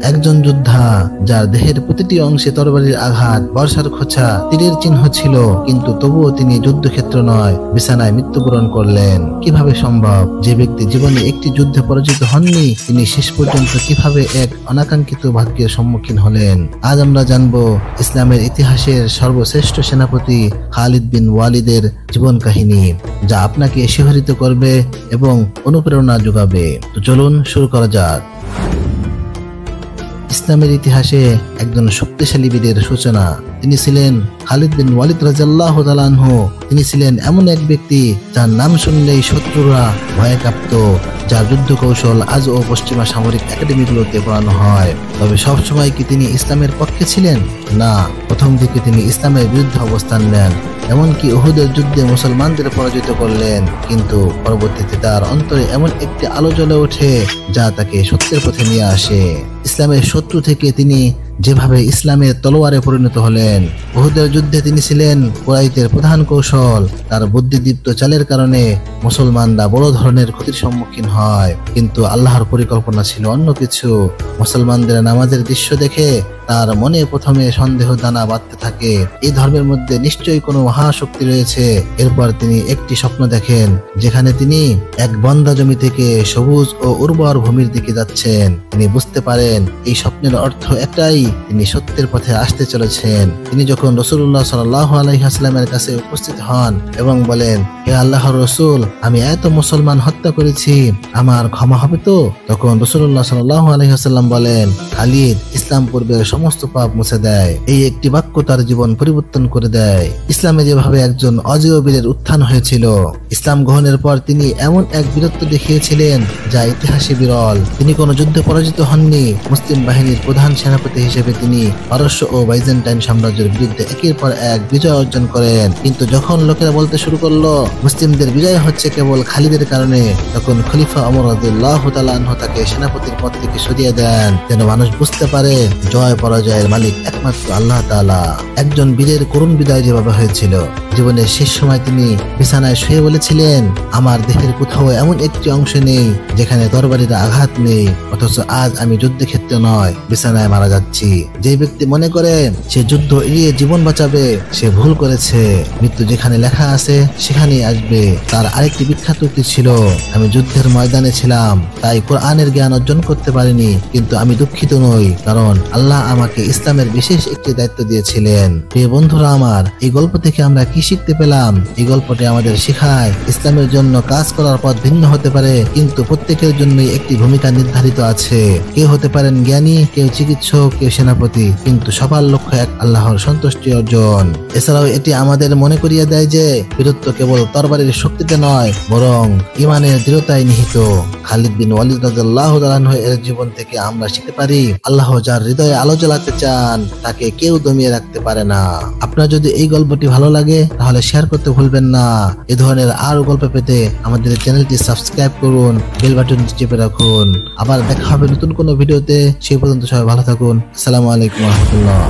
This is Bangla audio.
একজন যোদ্ধা যার দেহের প্রতিটি অংশে তরবারির আঘাত, বর্ষার খোঁচা, তীরের চিহ্ন ছিল, কিন্তু তবুও তিনি যুদ্ধক্ষেত্র নয় বিছানায় মৃত্যুবরণ করলেন। কিভাবে সম্ভব? যে ব্যক্তি জীবনে একটি যুদ্ধে পরাজিত হননি, তিনি শেষ পর্যন্ত কিভাবে এক অনাকাঙ্ক্ষিত ভাগ্যের সম্মুখীন হলেন। আজ আমরা জানবো ইসলামের ইতিহাসের সর্বশ্রেষ্ঠ সেনাপতি খালিদ বিন ওয়ালিদের জীবন কাহিনী, যা আপনাকে শিহরিত করবে এবং অনুপ্রেরণা যোগাবে। তো চলুন শুরু করা যাক। ইসলামের ইতিহাসে একজন শক্তিশালী বীরের সূচনা। তিনি ছিলেন খালিদ বিন ওয়ালিদ রাদিয়াল্লাহু তাআলা আনহু। তিনি ছিলেন এমন এক ব্যক্তি যার নাম শুনলেই শত্রুরা ভয়ে কাঁপত, যার যুদ্ধ কৌশল আজও পশ্চিমা সামরিক একাডেমিগুলোতে পড়ানো হয়। তবে সবসময় কি তিনি ইসলামের পক্ষে ছিলেন? না, প্রথম দিকে তিনি ইসলামের বিরুদ্ধে অবস্থান নেন, এমনকি উহুদের যুদ্ধে মুসলমানদের পরাজিত করলেন। কিন্তু পরবর্তীতে তার অন্তরে এমন একটি আলো জ্বলে ওঠে যা তাকে সত্যের পথে নিয়ে আসে। ইসলামের শত্রু থেকে তিনি যেভাবে ইসলামের তলোয়ারে পরিণত হলেন। উহুদের যুদ্ধে তিনি ছিলেন কুরাইশের প্রধান কৌশল। তার বুদ্ধিদীপ্ত চালের কারণে মুসলমানরা বড় ধরনের ক্ষতির সম্মুখীন হয়, কিন্তু আল্লাহর পরিকল্পনা ছিল অন্য কিছু। মুসলমানদের নামাজের দৃশ্য দেখে তার মনে প্রথমে সন্দেহ দানা বাঁধতে থাকে, এই ধর্মের মধ্যে নিশ্চয়ই কোনো মহাশক্তি রয়েছে। এরপর তিনি একটি স্বপ্ন দেখেন, যেখানে তিনি এক বন্ধা জমি থেকে সবুজ ও উর্বর ভূমির দিকে যাচ্ছেন। তিনি বুঝতে পারেন এই স্বপ্নের অর্থ একটাই, তিনি সত্যের পথে আসতে চলেছেন। তিনি যখন রাসূলুল্লাহ সাল্লাল্লাহু আলাইহি ওয়াসাল্লামের কাছে উপস্থিত হন এবং বলেন, হে আল্লাহর রাসূল, আমি এত মুসলমান হত্যা করেছি, আমার ক্ষমা হবে তো? তখন রাসূলুল্লাহ সাল্লাল্লাহু আলাইহি ওয়াসাল্লাম বলেন, খালিদ, ইসলাম পূর্বের সমস্ত পাপ মুছে দেয়। এই একটি বাক্য তার জীবন পরিবর্তন করে দেয়। ইসলামে যেভাবে একজন অজেয় বীরের উত্থান হয়েছিল, ইসলাম গ্রহণের পর তিনি এমন এক বীরত্ব দেখিয়েছিলেন যা ইতিহাসে বিরল। তিনি কোনো যুদ্ধে পরাজিত হননি। মুসলিম বাহিনীর প্রধান সেনাপতি হিসেবে তিনি পারস্য ও বাইজেন্টাইন সাম্রাজ্যের বিরুদ্ধে একের পর এক বিজয় অর্জন করেন। কিন্তু যখন লোকেরা বলতে শুরু করলো মুসলিমদের বিজয় হচ্ছে কেবল খালিদের কারণে, তখন খলিফা ওমর রাদিয়াল্লাহু তাআলা আনহু তাকে সেনাপতির পদ থেকে সরিয়ে দেন, যেন মানুষ বুঝতে পারে জয় পরাজয়ের মালিক একমাত্র আল্লাহ তাআলা। একজন বীরের করুণ বিদায় যেভাবে হয়েছিল, জীবনের শেষ সময় তিনি বিছানায় শুয়ে বলেছিলেন, আমার দেহের কোথাও এমন একটি অংশ নেই যেখানে তরবারির আঘাত নেই, অথচ আজ আমি যুদ্ধক্ষেত্রে নয় বিছানায় মারা যাচ্ছি। যে ব্যক্তি মনে করে সে যুদ্ধ এড়িয়ে জীবন বাঁচাবে, সে ভুল করেছে। মৃত্যু যেখানে লেখা আছে সেখানেই আসবে। তার আরেকটি বিখ্যাত উক্তি ছিল, আমি যুদ্ধের ময়দানে ছিলাম, তাই কোরআনের জ্ঞান অর্জন করতে পারিনি, কিন্তু আমি দুঃখিত নই, কারণ আল্লাহ আমাকে ইসলামের বিশেষ একটি দায়িত্ব দিয়েছিলেন। প্রিয় বন্ধুরা আমার, এই গল্প থেকে আমরা কি শিখতে পেলাম? এই গল্পটি আমাদের শেখায় ইসলামের জন্য কাজ করার পথ ভিন্ন হতে পারে, কিন্তু প্রত্যেকের জন্যই একটি ভূমিকা নির্ধারিত আছে। কেউ হতে পারেন জ্ঞানী, কেউ চিকিৎসক, কেউ সেনাপতি, কিন্তু সবার লক্ষ্য এক, আল্লাহর সন্তুষ্টি অর্জন। এছাড়াও এটি আমাদের মনে করিয়ে দেয় যে বীরত্ব কেবল তরবারির শক্তিতে নয়, বরং ইমানের দৃঢ়তায় নিহিত। খালিদ বিন ওয়ালিদ রাদিয়াল্লাহু তাআলা আনহু এর জীবন থেকে আমরা শিখতে পারি, আল্লাহ যার হৃদয়ে আলো জ্বালাতে চান তাকে কেউ দমিয়ে রাখতে পারে না। আপনার যদি এই গল্পটি ভালো লাগে তাহলে শেয়ার করতে ভুলবেন না। এই ধরনের আরো গল্প পেতে আমাদের চ্যানেলটি সাবস্ক্রাইব করুন, বেল বাটনটি চেপে রাখুন। আবার দেখা হবে নতুন কোনো ভিডিওতে। সেই পর্যন্ত সবাই ভালো থাকুন। আসসালামু আলাইকুম ওয়া রাহমাতুল্লাহ।